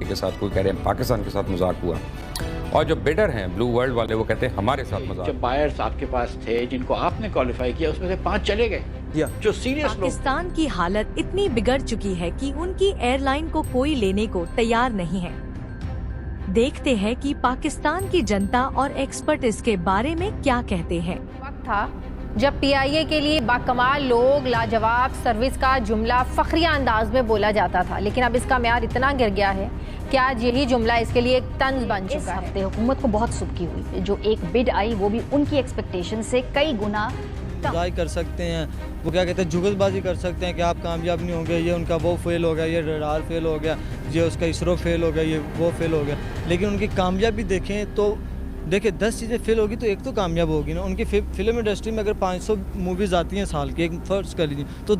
के साथ, कोई कह रहे हैं पाकिस्तान के साथ मजाक हुआ, और जो बिडर हैं ब्लू वर्ल्ड वाले वो कहते हैं हमारे साथ मजाक। जब बायर्स आपके पास थे जिनको आपने क्वालिफाई किया उसमें से 5 चले गए जो सीरियस लोग। पाकिस्तान की हालत इतनी बिगड़ चुकी है कि उनकी एयरलाइन को कोई लेने को तैयार नहीं है। देखते हैं कि पाकिस्तान की जनता और एक्सपर्ट इसके बारे में क्या कहते हैं। वक्त था जब पीआईए के लिए बाकमाल लोग, लाजवाब सर्विस का जुमला फखरिया अंदाज में बोला जाता था, लेकिन अब इसका म्यार इतना गिर गया है कि आज यही जुमला इसके लिए एक तंज बन चुका है। हफ्ते हुकूमत को बहुत सुबकी हुई, जो एक बिड आई वो भी उनकी एक्सपेक्टेशन से कई गुना ट्राई कर सकते हैं, वो क्या कहते हैं जुगलबाजी कर सकते हैं कि आप कामयाब नहीं होंगे, ये उनका वो फेल हो गया, ये रडार फेल हो गया, ये उसका इसरो फेल हो गया, ये वो फेल हो गया। लेकिन उनकी कामयाबी देखें तो देखिए 10 चीज़ें फेल होगी तो एक तो कामयाब होगी ना। उनकी फिल्म इंडस्ट्री में अगर 500 मूवीज़ आती हैं साल की, एक फर्स्ट कर लीजिए, तो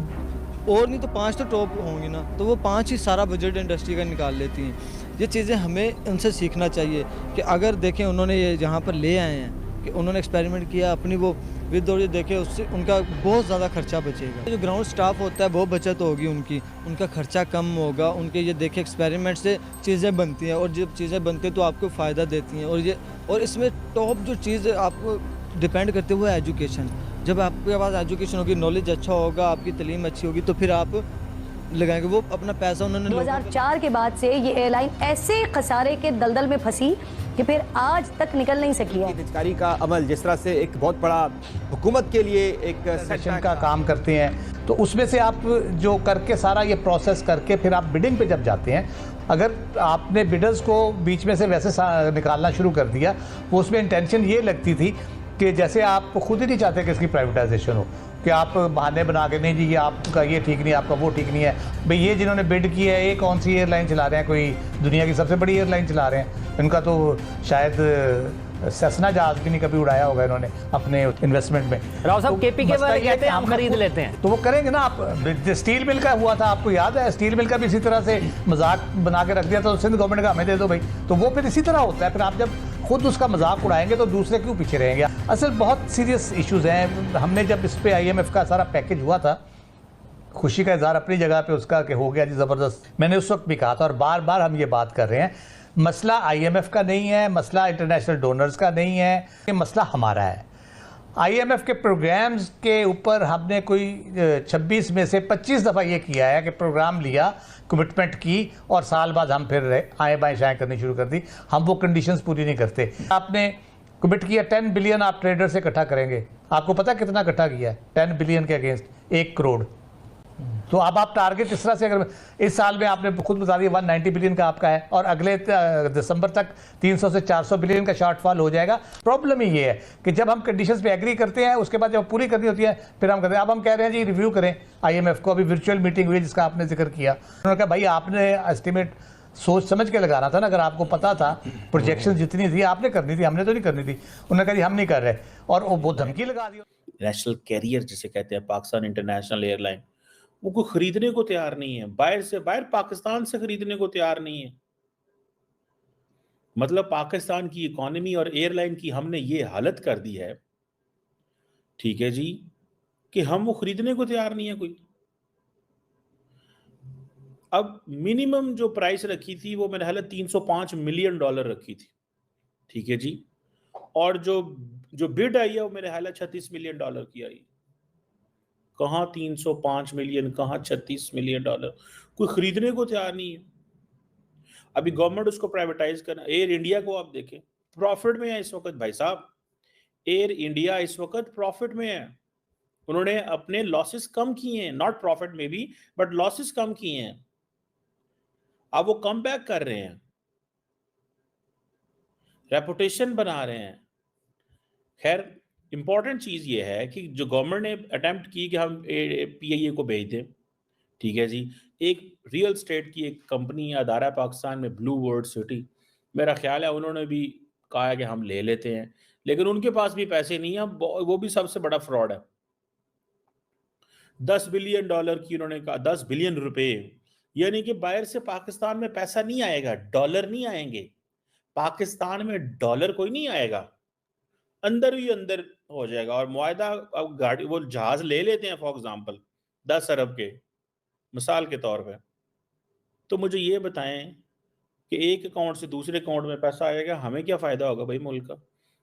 और नहीं तो 5 तो टॉप होंगी ना, तो वो 5 ही सारा बजट इंडस्ट्री का निकाल लेती हैं। ये चीज़ें हमें उनसे सीखना चाहिए कि अगर देखें उन्होंने ये जहाँ पर ले आए हैं कि उन्होंने एक्सपेरिमेंट किया अपनी वो विद और ये देखे, उससे उनका बहुत ज़्यादा खर्चा बचेगा। जो ग्राउंड स्टाफ होता है वो बचत होगी उनकी, उनका खर्चा कम होगा। उनके ये देखे एक्सपेरिमेंट से चीज़ें बनती हैं, और जब चीज़ें बनती हैं तो आपको फ़ायदा देती हैं। और इसमें टॉप जो चीज़ आपको डिपेंड करते हुए एजुकेशन। जब आपके पास एजुकेशन होगी, नॉलेज अच्छा होगा, आपकी तालीम अच्छी होगी, तो फिर आप लगाएंगे। वो अपना पैसा उन्होंने 2004 के बाद से ये एयरलाइन ऐसे खसारे के दलदल में फंसी कि फिर आज तक निकल नहीं सकी है। निजकारी का अमल जिस तरह से एक बहुत बड़ा हुकूमत के लिए एक सेशन का काम करते हैं, तो उसमें से आप जो करके सारा ये प्रोसेस करके फिर आप बिडिंग पे जब जाते हैं, अगर आपने बिडर्स को बीच में से वैसे निकालना शुरू कर दिया, वो उसमें इंटेंशन ये लगती थी कि जैसे आप खुद ही नहीं चाहते कि इसकी प्राइवेटाइजेशन हो, कि आप बहाने बना के नहीं जी ये आपका ये ठीक नहीं, आपका वो ठीक नहीं है। भाई ये जिन्होंने बिड की है ये कौन सी एयरलाइन चला रहे हैं, कोई दुनिया की सबसे बड़ी एयरलाइन चला रहे हैं। इनका तो शायद सेसना जहाज भी नहीं कभी उड़ाया होगा इन्होंने अपने इन्वेस्टमेंट में। राव साहब केपीके वाले कहते हैं हम खरीद लेते हैं, तो वो करेंगे ना। आप स्टील मिल का हुआ था, आपको याद है, स्टील मिल का भी इसी तरह से मजाक बना के रख दिया था, सिंध गवर्नमेंट का हमें दे दो भाई। तो वो फिर इसी तरह होता है, फिर आप जब खुद उसका मजाक उड़ाएंगे तो दूसरे क्यों पीछे रहेंगे। असल बहुत सीरियस इश्यूज हैं। हमने जब इस पे IMF का सारा पैकेज हुआ था, खुशी का इजहार अपनी जगह पे उसका कि हो गया जी ज़बरदस्त, मैंने उस वक्त भी कहा था और बार बार हम ये बात कर रहे हैं, मसला IMF का नहीं है, मसला इंटरनेशनल डोनर्स का नहीं है, ये मसला हमारा है। IMF के प्रोग्राम्स के ऊपर हमने कोई 26 में से 25 दफ़ा ये किया है कि प्रोग्राम लिया, कमिटमेंट की, और साल बाद हम फिर आए बाएँ शाएँ करनी शुरू कर दी। हम वो कंडीशंस पूरी नहीं करते। आपने कमिट किया 10 बिलियन आप ट्रेडर से इकट्ठा करेंगे, आपको पता कितना इकट्ठा किया है? 10 बिलियन के अगेंस्ट 1 करोड़। तो अब आप टारगेट इस तरह से, अगर इस साल में आपने खुद बता दिया 190 बिलियन का आपका है, और अगले दिसंबर तक 300 से 400 बिलियन का शॉर्टफॉल हो जाएगा। प्रॉब्लम ही ये है कि जब हम कंडीशंस पे एग्री करते हैं, उसके बाद जब पूरी करनी होती है फिर हम कहते हैं। अब हम कह रहे हैं जी रिव्यू करें IMF को, अभी वर्चुअल मीटिंग हुई जिसका आपने जिक्र किया। उन्होंने कहा भाई आपने एस्टिमेट सोच समझ के लगाना था ना, अगर आपको पता था प्रोजेक्शन जितनी थी आपने करनी थी, हमने तो नहीं करनी थी। उन्होंने कहा जी हम नहीं कर रहे, और वो धमकी लगा दी। नेशनल कैरियर जिसे कहते हैं, पाकिस्तान इंटरनेशनल एयरलाइन, वो कोई खरीदने को तैयार नहीं है, बाहर पाकिस्तान से खरीदने को तैयार नहीं है। मतलब पाकिस्तान की इकोनॉमी और एयरलाइन की हमने ये हालत कर दी है, ठीक है जी, कि हम वो खरीदने को तैयार नहीं है कोई। अब मिनिमम जो प्राइस रखी थी वो मेरे ख्याल है $305 मिलियन रखी थी, ठीक है जी, और जो बिड आई है वो मेरे ख्याल है $36 मिलियन की आई। कहाँ 305 मिलियन, कहाँ $36 मिलियन, कोई खरीदने को तैयार नहीं है। अभी गवर्नमेंट उसको प्राइवेटाइज करना। एयर इंडिया को आप देखें, प्रॉफिट में है इस वक्त भाई साहब। एयर इंडिया इस वक्त प्रॉफिट में है। उन्होंने अपने लॉसेस कम किए हैं, नॉट प्रॉफिट में भी, बट लॉसेस कम किए हैं। अब वो कम बैक कर रहे हैं, रेपुटेशन बना रहे हैं। खैर इंपॉर्टेंट चीज ये है कि जो गवर्नमेंट ने अटेम्प्ट की कि हम PIA को भेज दें, ठीक है जी। एक रियल स्टेट की एक कंपनी अदारा है पाकिस्तान में, ब्लू वर्ल्ड सिटी, मेरा ख्याल है उन्होंने भी कहा है कि हम ले लेते हैं, लेकिन उनके पास भी पैसे नहीं है। वो भी सबसे बड़ा फ्रॉड है। $10 बिलियन की उन्होंने कहा, 10 बिलियन रुपए, यानी कि बाहर से पाकिस्तान में पैसा नहीं आएगा, डॉलर नहीं आएंगे पाकिस्तान में, डॉलर कोई नहीं आएगा, अंदर ही अंदर हो जाएगा। और मुआहदा, अब गाड़ी वो जहाज ले लेते हैं फॉर एग्जांपल 10 अरब के, मिसाल के तौर पे, तो मुझे ये बताएं कि एक अकाउंट से दूसरे अकाउंट में पैसा आएगा, हमें क्या फ़ायदा होगा भाई मुल्क का?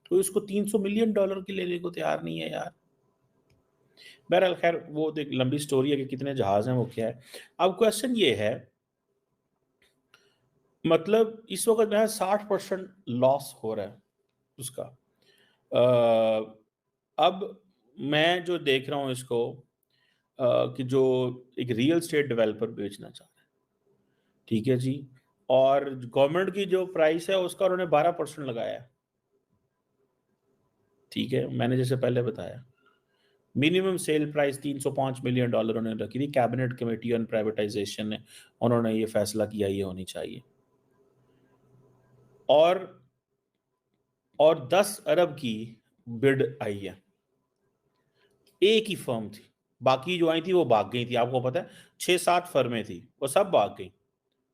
तो इसको $300 मिलियन की लेने को तैयार नहीं है यार। बहरहाल खैर वो तो एक लंबी स्टोरी है कि कितने जहाज़ हैं, वो क्या है। अब क्वेश्चन ये है, मतलब इस वक़्त जो है 60% लॉस हो रहा है उसका। अब मैं जो देख रहा हूँ इसको कि जो एक रियल एस्टेट डेवलपर बेचना चाह रहा है, ठीक है जी, और गवर्नमेंट की जो प्राइस है उसका उन्होंने 12% लगाया है, ठीक है। मैंने जैसे पहले बताया मिनिमम सेल प्राइस $305 मिलियन उन्होंने रखी थी। कैबिनेट कमेटी ऑन प्राइवेटाइजेशन ने उन्होंने ये फैसला किया ये होनी चाहिए, और 10 अरब की बिड आई है। एक ही फर्म थी, बाकी जो आई थी वो भाग गई थी। आपको पता है 6-7 फर्में थी, वो सब भाग गई।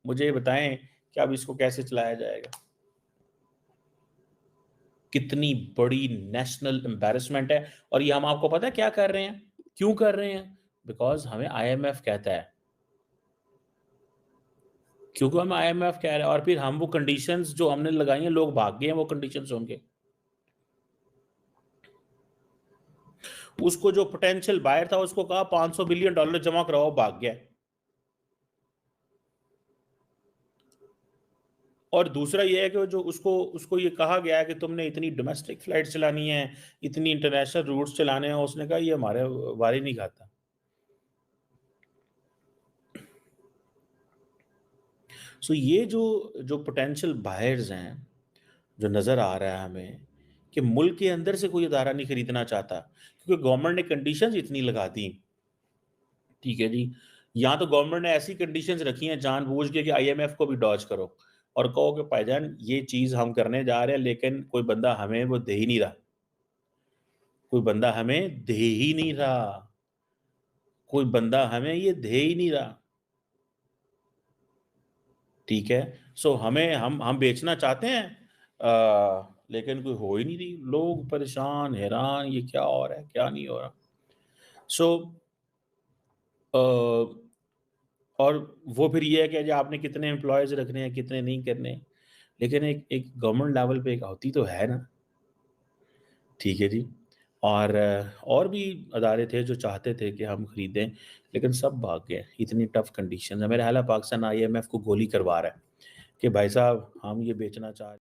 मुझे ये बताएं कि अब इसको कैसे चलाया जाएगा? कितनी बड़ी नेशनल एम्बैरेसमेंट है। और ये हम आपको पता है क्या कर रहे हैं, क्यों कर रहे हैं? बिकॉज हमें IMF कहता है, क्योंकि हम IMF कह रहे हैं, और फिर हम वो कंडीशंस जो हमने लगाई हैं, लोग भाग गए हैं वो कंडीशंस होंगे। उसको जो पोटेंशियल बायर था उसको कहा $500 बिलियन जमा कराओ, भाग गया। और दूसरा ये है कि जो उसको ये कहा गया है कि तुमने इतनी डोमेस्टिक फ्लाइट चलानी है, इतनी इंटरनेशनल रूट्स चलाने हैं, उसने कहा ये हमारे वारी नहीं खाता। सो ये जो पोटेंशियल बायर्स हैं, जो नज़र आ रहा है हमें कि मुल्क के अंदर से कोई अदारा नहीं खरीदना चाहता, क्योंकि गवर्नमेंट ने कंडीशंस इतनी लगा दी, ठीक है जी। यहाँ तो गवर्नमेंट ने ऐसी कंडीशंस रखी हैं जानबूझ के कि IMF को भी डॉज करो और कहो कि भाईजान ये चीज़ हम करने जा रहे हैं, लेकिन कोई बंदा हमें वो दे ही नहीं रहा, कोई बंदा हमें दे ही नहीं रहा, कोई बंदा हमें ये दे ही नहीं रहा, ठीक है। सो हमें हम बेचना चाहते हैं, लेकिन कोई हो ही नहीं रही। लोग परेशान, हैरान, ये क्या हो रहा है, क्या नहीं हो रहा। सो और वो फिर ये है कि आपने कितने एम्प्लॉयज़ रखने हैं, कितने नहीं करने, लेकिन एक गवर्नमेंट लेवल पे एक होती तो है ना, ठीक है जी। और भी अदारे थे जो चाहते थे कि हम खरीदें, लेकिन सब भाग गए। इतनी टफ कंडीशन है। मेरा ख्याल है पाकिस्तान IMF को गोली करवा रहा है कि भाई साहब हम ये बेचना चाह रहे हैं।